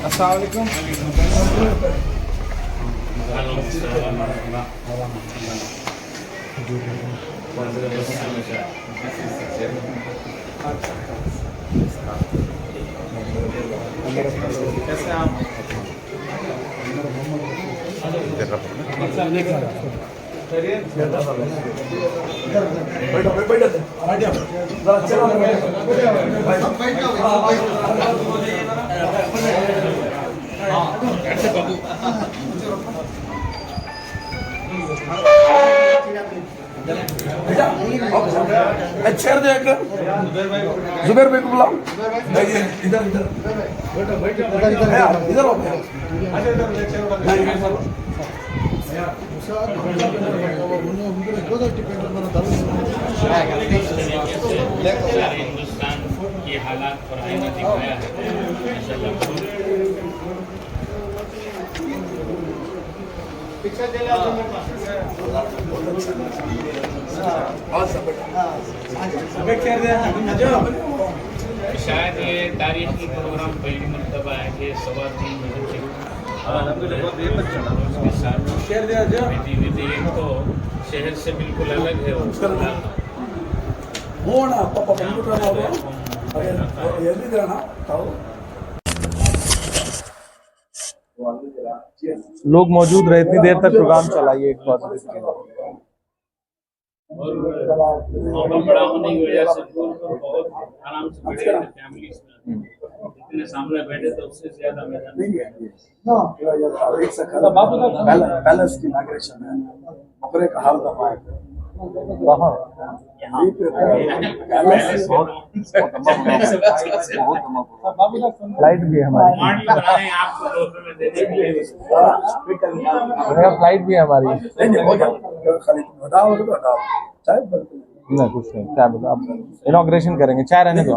अस्सलामुअलैकुम। कैसे आप? चेयर दे जुबैर भाई को बुलाओ। इधर इधर इधर हिंदुस्तान की हालात पर आईना दिखाया है। शायद ये तारीखी प्रोग्राम पहली मरतबा है कि 3:15 बजे उसके साथ विधि एक तो शहर से बिल्कुल अलग है। लोग मौजूद रहे, इतनी देर तक प्रोग्राम चलाइए। एक बात और बड़ा होने की वजह से बहुत आराम से बैठे थे फैमिली इतने सामने बैठे तो उससे ज्यादा मजा नहीं। पैलेस की इनॉग्रेशन है, मकबरे का हाल दफा है फ्लाइट भी है हमारी, फ्लाइट भी है हमारी। नहीं कुछ नहीं, चाय बताओ। आप इनॉग्रेशन करेंगे, चाय रहने दो।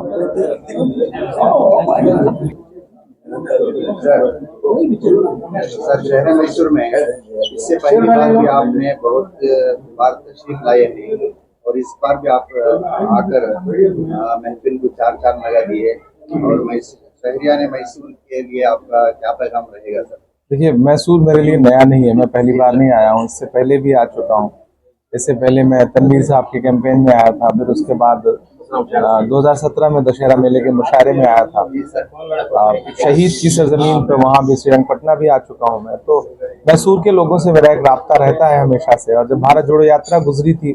सर शहर मैसूर में इससे पहली बार भी आपने बहुत बार तशरीफ लाए हैं और इस बार भी आप आकर महफिल को 4 चांद लगा दिए और शहरिया ने मैसूर के लिए आपका क्या पैगाम रहेगा सर? देखिए, मैसूर मेरे लिए नया नहीं है, मैं पहली बार नहीं आया हूँ, इससे पहले भी आ चुका हूँ। इससे पहले मैं तनवीर साहब के कैंपेन में आया था, फिर उसके बाद 2017 में दशहरा मेले के मुशायरे में आया था। शहीद की सरजमीन पे वहाँ भी श्रीरंगपटना भी आ चुका हूँ मैं। तो मैसूर के लोगों से मेरा एक राब्ता रहता है हमेशा से, और जब भारत जोड़ो यात्रा गुजरी थी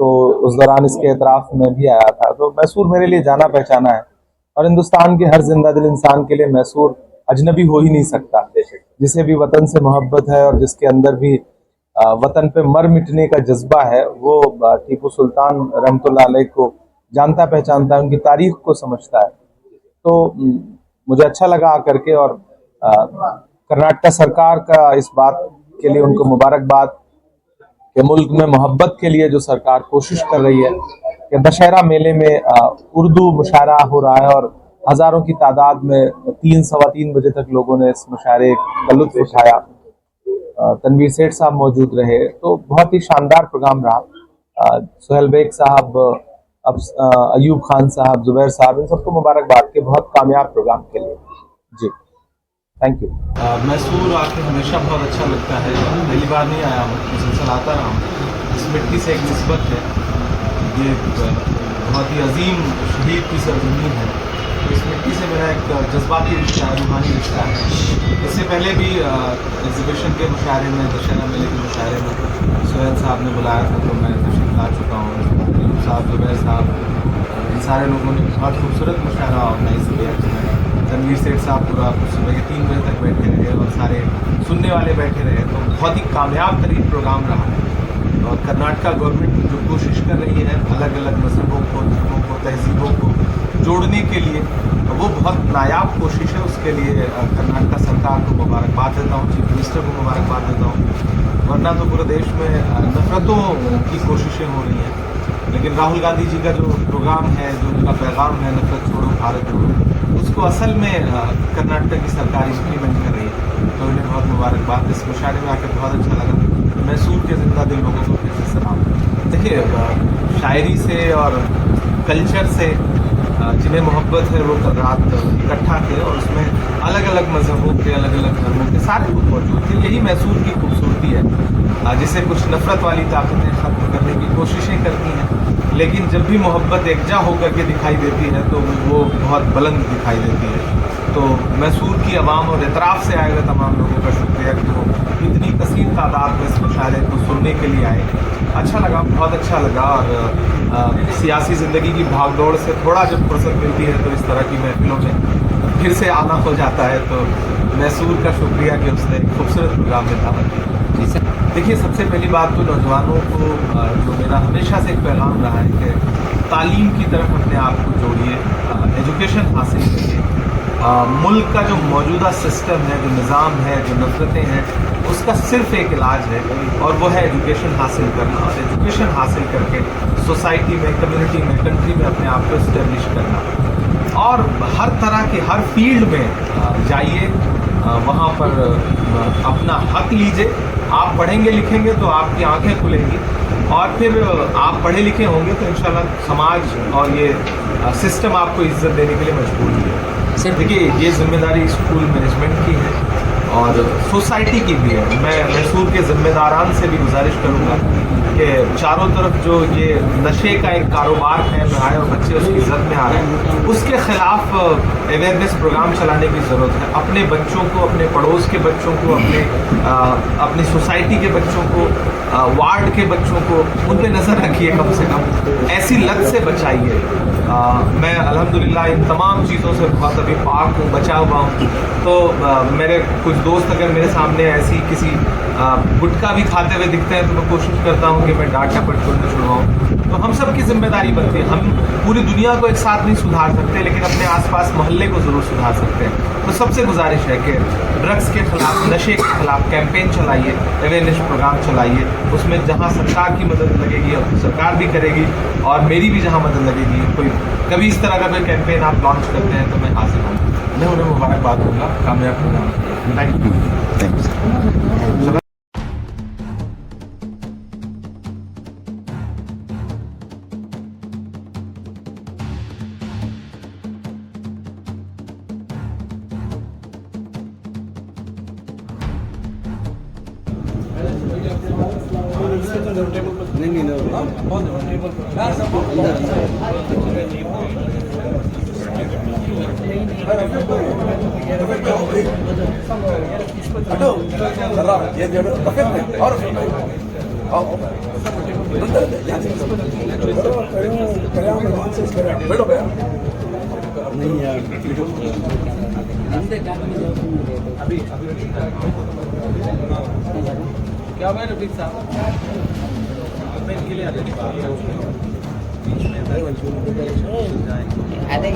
तो उस दौरान इसके एतराफ में भी आया था। तो मैसूर मेरे लिए जाना पहचाना है, और हिंदुस्तान के हर जिंदा दिल इंसान के लिए मैसूर अजनबी हो ही नहीं सकता। जिसे भी वतन से मोहब्बत है और जिसके अंदर भी वतन पे मर मिटने का जज्बा है, वो टीपू सुल्तान रहमतुल्लाह अलैह को जानता पहचानता है, उनकी तारीख को समझता है। तो मुझे अच्छा लगा आकर के, और कर्नाटक सरकार का इस बात के लिए उनको मुबारकबाद कि मुल्क में मोहब्बत के लिए जो सरकार कोशिश कर रही है कि दशहरा मेले में उर्दू मुशायरा हो रहा है और हजारों की तादाद में 3-3:15 बजे तक लोगों ने इस मुशायरे का लुत्फ उठाया। तनवीर सेठ साहब मौजूद रहे, तो बहुत ही शानदार प्रोग्राम रहा। सुहेल बेग साहब, अयूब खान साहब, जुबैर साहब, इन सबको मुबारकबाद के बहुत कामयाब प्रोग्राम के लिए। जी, थैंक यू। मैसूर आके हमेशा बहुत अच्छा लगता है। पहली बार नहीं आया हूँ, मुसलसल आता रहा हूँ। इस मिट्टी से एक निस्बत है, ये बहुत ही अजीम शहीद की सरजमीन है, तो इस मिट्टी से मेरा एक जज्बाती रिश्ता है, रूहानी रिश्ता है। इससे पहले भी एग्जीबिशन के मुशायरे में, दशहरा मेले के मुशायरे में सुहेल साहब ने बुलाया था, तो मैं तशरीफ ला चुका हूँ। अयूब साहब, जुबैर साहब, इन सारे लोगों ने बहुत खूबसूरत मुशायरा ऑर्गेनाइज किया। तनवीर सेठ साहब पूरा सुबह के 3 बजे तक बैठे रहे और सारे सुनने वाले बैठे रहे, तो बहुत ही कामयाब तरीन प्रोग्राम रहा है। और कर्नाटका गवर्नमेंट जो कोशिश कर रही है अलग अलग मजहबों को, धर्मों को, तहजीबों को जोड़ने के लिए, वो बहुत नायाब कोशिश है। उसके लिए कर्नाटका सरकार को मुबारकबाद देता हूँ, चीफ मिनिस्टर को मुबारकबाद देता हूँ। वरना तो पूरे देश में नफरतों की कोशिशें हो रही हैं, लेकिन राहुल गांधी जी का जो प्रोग्राम है, जो उनका पैगाम है नफरत छोड़ो भारत जोड़ो, उसको असल में कर्नाटका की सरकार इम्प्लीमेंट कर रही है, तो उन्हें बहुत मुबारकबाद। इस मुशायरे में आकर बहुत अच्छा लगा। मैसूर के जिंदा दिल लोगों को फिर से सलाम। देखिए, शायरी से और कल्चर से जिन्हें मोहब्बत है वो कल रात इकट्ठा थे और उसमें अलग अलग मजहबों के, अलग अलग धर्मों के सारे लोग मौजूद थे। यही मैसूर की खूबसूरती है, जिसे कुछ नफरत वाली ताकतें ख़त्म करने की कोशिशें करती हैं, लेकिन जब भी मोहब्बत एकजा होकर के दिखाई देती है तो वो बहुत बुलंद दिखाई देती है। तो मैसूर की आवाम और इतराफ़ से आए हुए तमाम लोगों का शुक्रिया कि वो इतनी कसीर तादाद में इस मुशायरे को सुनने के लिए आए। अच्छा लगा, बहुत अच्छा लगा। और सियासी ज़िंदगी की भागदौड़ से थोड़ा जब फुर्सत मिलती है तो इस तरह की महफिलों में फिर से आना हो जाता है। तो मैसूर का शुक्रिया कि उसने खूबसूरत प्रोग्राम में दावत दी। देखिए, सबसे पहली बात तो नौजवानों को जो मेरा हमेशा से एक पैगाम रहा है कि तालीम की तरफ अपने आप को जोड़िए, एजुकेशन हासिल करिए। मुल्क का जो मौजूदा सिस्टम है, जो निज़ाम है, जो नफरतें हैं, उसका सिर्फ एक इलाज है और वो है एजुकेशन हासिल करना। और एजुकेशन हासिल करके सोसाइटी में, कम्युनिटी में, कंट्री में अपने आप को इस्टेब्लिश करना। और हर तरह के, हर फील्ड में जाइए, वहाँ पर अपना हक लीजिए। आप पढ़ेंगे लिखेंगे तो आपकी आंखें खुलेंगी और फिर आप पढ़े लिखे होंगे तो इंशाल्लाह समाज और ये सिस्टम आपको इज्जत देने के लिए मजबूर है। सर देखिए, ये जिम्मेदारी स्कूल मैनेजमेंट की है और सोसाइटी की भी है। मैं मैसूर के ज़िम्मेदारान से भी गुजारिश करूँगा कि चारों तरफ जो ये नशे का एक कारोबार फैल रहा है और बच्चे उसकी जद में आ रहे हैं, उसके ख़िलाफ़ अवेयरनेस प्रोग्राम चलाने की ज़रूरत है। अपने बच्चों को, अपने पड़ोस के बच्चों को, अपनी सोसाइटी के बच्चों को, वार्ड के बच्चों को, उन पर नज़र रखिए। कम से कम ऐसी लत से बचाइए। मैं अल्हम्दुलिल्लाह इन तमाम चीज़ों से बहुत अभी पाक हूँ, बचा हुआ हूँ। तो मेरे कुछ दोस्त अगर मेरे सामने ऐसी किसी गुटखा भी खाते हुए दिखते हैं तो मैं कोशिश करता हूँ कि मैं डांट डपट को न छुड़वाऊँ। तो हम सब की जिम्मेदारी बनती है। हम पूरी दुनिया को एक साथ नहीं सुधार सकते, लेकिन अपने आसपास मोहल्ले को ज़रूर सुधार सकते हैं। तो सबसे गुजारिश है कि ड्रग्स के ख़िलाफ़, नशे के ख़िलाफ़ कैंपेन चलाइए, अवेयरनेस प्रोग्राम चलाइए। उसमें जहाँ सरकार की मदद लगेगी सरकार भी करेगी और मेरी भी जहाँ मदद लगेगी, कोई कभी इस तरह का कोई कैंपेन आप लॉन्च करते हैं तो मैं हाजिर हूँ। मैं उन्हें मुबारकबाद दूँगा कामयाब प्रोग्राम। Thank you. हटो जरा, ये जो बकेट में और बैठो भैया। नहीं यार, अभी क्या भाई रफीक साहब के लिए ಅದೇ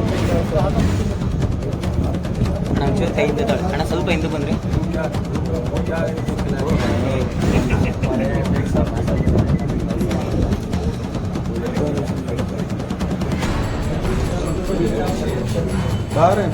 ಒಂಚೂರು ಕೈ ಇದ್ದದಾಳೆ ಅಣ್ಣ, ಸ್ವಲ್ಪ ಹಿಂದೆ ಬಂದ್ರಿ. बाहर है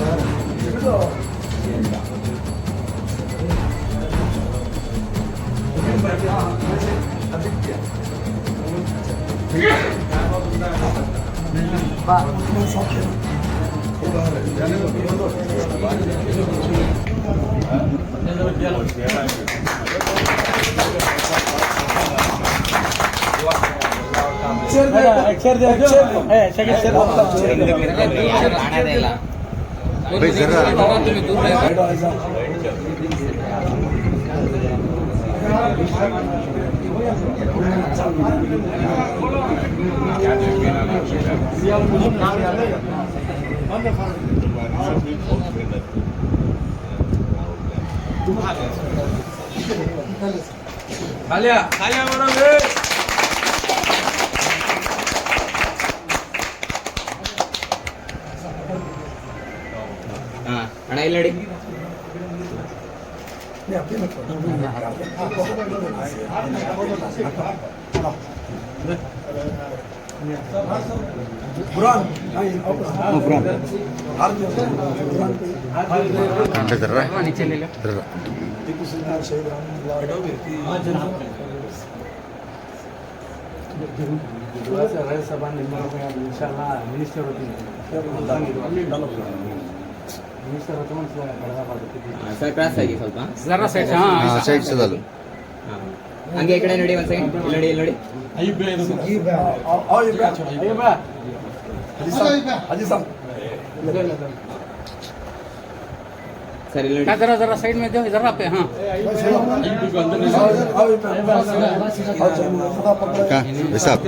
ಅಣ್ಣ ಇಲ್ಲಿ ನೋಡಿ नीचे ले लो राज्यसभा इंशाल्लाह मिनिस्टर होती ಮಿನಿಸ್ಟರ್ ಸರ್ ಕ್ರಾಸ್ ಆಗಿ ಸ್ವಲ್ಪ ಜರಾ ಸೈಡ್ ಸೈಡ್ ಸಿಗಲ್ಲ ಹಂಗೆ ಈ ಕಡೆ ನೋಡಿ ಒಂದು ಸೆಕೆಂಡ್ ಇಲ್ಲಿ ನೋಡಿ सर जरा जरा साइड में दो जरा पे हाँ साहब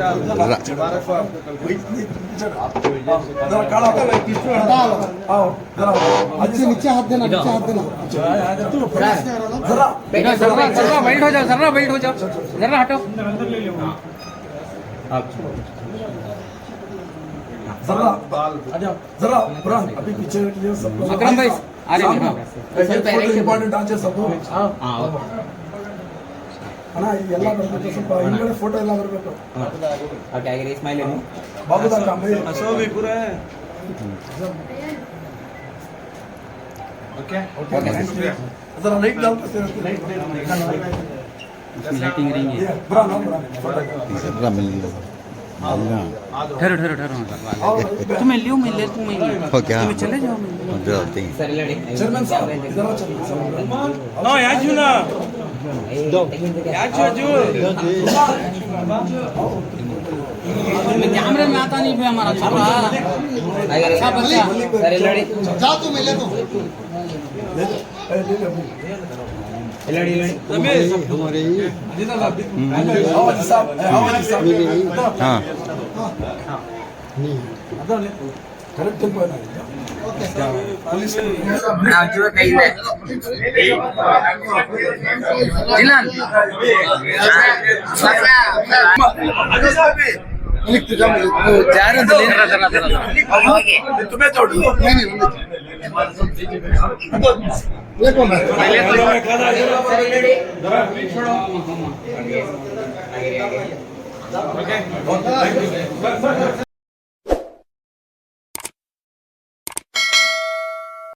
नीचे हाथ देना नीचे हाथ देना जरा जरा बेल्ट हो जाओ जरा बेल्ट हो जाओ जरा हटो जरा बुरहान अभी पीछे सब लोग अकरम भाई आ रहे हैं फोटो इंपॉर्टेंट आंचे सब ಅಣ್ಣ ಎಲ್ಲ ಬರಬೇಕು ಸ್ವಲ್ಪ ಹಿಂಗಡೆ ಫೋಟೋ ಎಲ್ಲ ಬರಬೇಕು ಓಕೆ ಹಾಗೆ ಸ್ಮೈಲ್ ಏನು ಬಾಬುದಾ ಕಾಂಬೆ सभी पूरा है ओके जरा लाइट डाल लाइटिंग रहेंगे बुरहान बुरहान मिल ठहरो ठहरो ठहरो तुम्हें लियो मैं ले तुम्हें हो क्या तुम्हें चले जाओ जल्दी सर ಇಲ್ಲಿ ನೋಡಿ चेयरमैन साहब इधर आओ चेयरमैन नो याजू ना कैमरे में आता नहीं भी हमारा छोरा अच्छा बच्चा ಸರ್ ಇಲ್ಲಿ ನೋಡಿ जा तू मिले तो ಇಲ್ಲಿ ನೋಡಿ आओ जी साहब आओ जी साहब हाँ करेक्ट टेंपो है पुलिस जिलान जा रहे थे जरा जरा तुम्हें छोड़ नहीं ये कौन है ಸರ್ ಇಲ್ಲಿ ನೋಡಿ